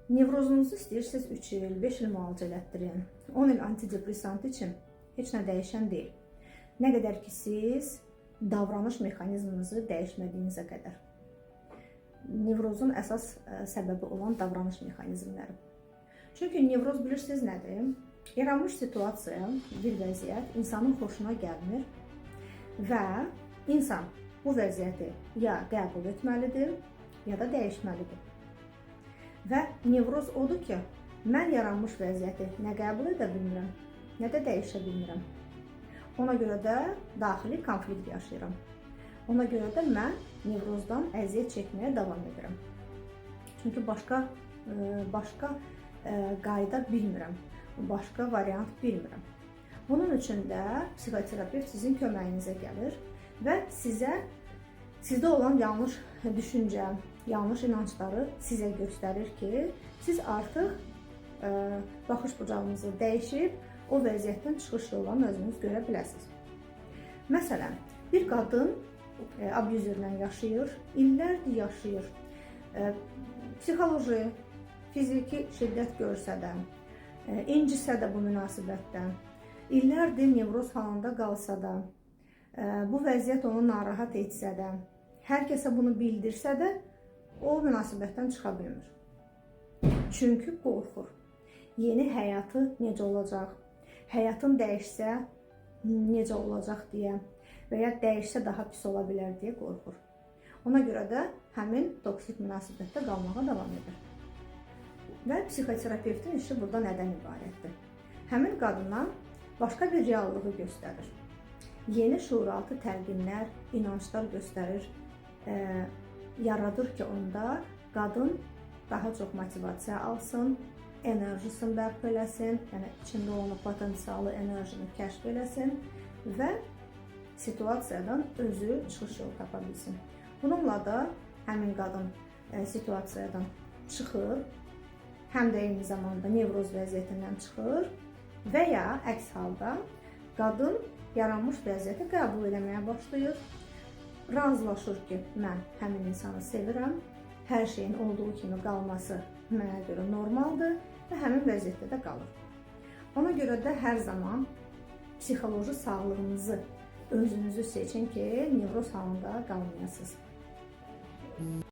Nevrozunuzu istəyirsiniz 3 il, 5 il müalicə elətdirin. 10 il antidepressant için heç nə dəyişən deyil. Nə qədər ki siz davranış mexanizminizi dəyişmədiyinizə qədər. Nevrozun əsas səbəbi olan davranış mexanizmləri. Çünki nevroz bilirsiniz nədir? Yaranmış situasiya, bir vəziyyət insanın xoşuna gəlmir və insan bu vəziyyəti ya qəbul etməlidir, ya da dəyişməlidir. Və nevroz odur ki, mən yaranmış vəziyyəti nə qəbul edə bilmirəm, nə də dəyişə bilmirəm. Ona görə də daxili konflikt yaşayıram. Ona görə də mən nevrozdan əziyyət çəkməyə davam edirəm. Çünki başqa qayda bilmirəm, başqa variant bilmirəm. Bunun üçün də psixoterapevt sizin köməyinizə gəlir və sizdə olan yanlış düşüncə, yanlış inancları sizə göstərir ki, siz artıq baxış bucağınızı dəyişib, o vəziyyətdən çıxış yollarını özünüz görə biləsiniz. Məsələn, bir qadın abuzerlə yaşayır, illərdir yaşayır. Psixoloji, fiziki şiddət görsə də, incisə də bu münasibətdən, illərdir nevroz halında qalsa da, bu vəziyyət onu narahat etsə də, hər kəsə bunu bildirsə də, o münasibətdən çıxa bilmir. Çünki qorxur. Yeni həyatı necə olacaq, həyatın dəyişsə necə olacaq deyə və ya dəyişsə daha pis ola bilər deyə qorxur. Ona görə də həmin toksik münasibətdə qalmağa davam edir. Və psixoterapevtin işi burada nədən ibarətdir? Həmin qadına başqa bir reallığı göstərir. Yeni şuuraltı təlqinlər, inanclar göstərir, yaradır ki, onda qadın daha çox motivasiya alsın, enerjisini bərpa eləsin, yəni içində olan potensialı enerjini kəşf eləsin və situasiyadan özü çıxış yolu tapa bilsin. Bununla da həmin qadın situasiyadan çıxır, həm də eyni zamanda nevroz vəziyyətindən çıxır və ya əks halda qadın yaranmış vəziyyəti qəbul etməyə başlayır. Razılaşır ki, mən həmin insanı sevirəm, hər şeyin olduğu kimi qalması mənə görə normaldır və həmin vəziyyətdə də qalır. Ona görə də hər zaman psixoloji sağlığınızı özünüzü seçin ki, nevroz halında qalmayasınız.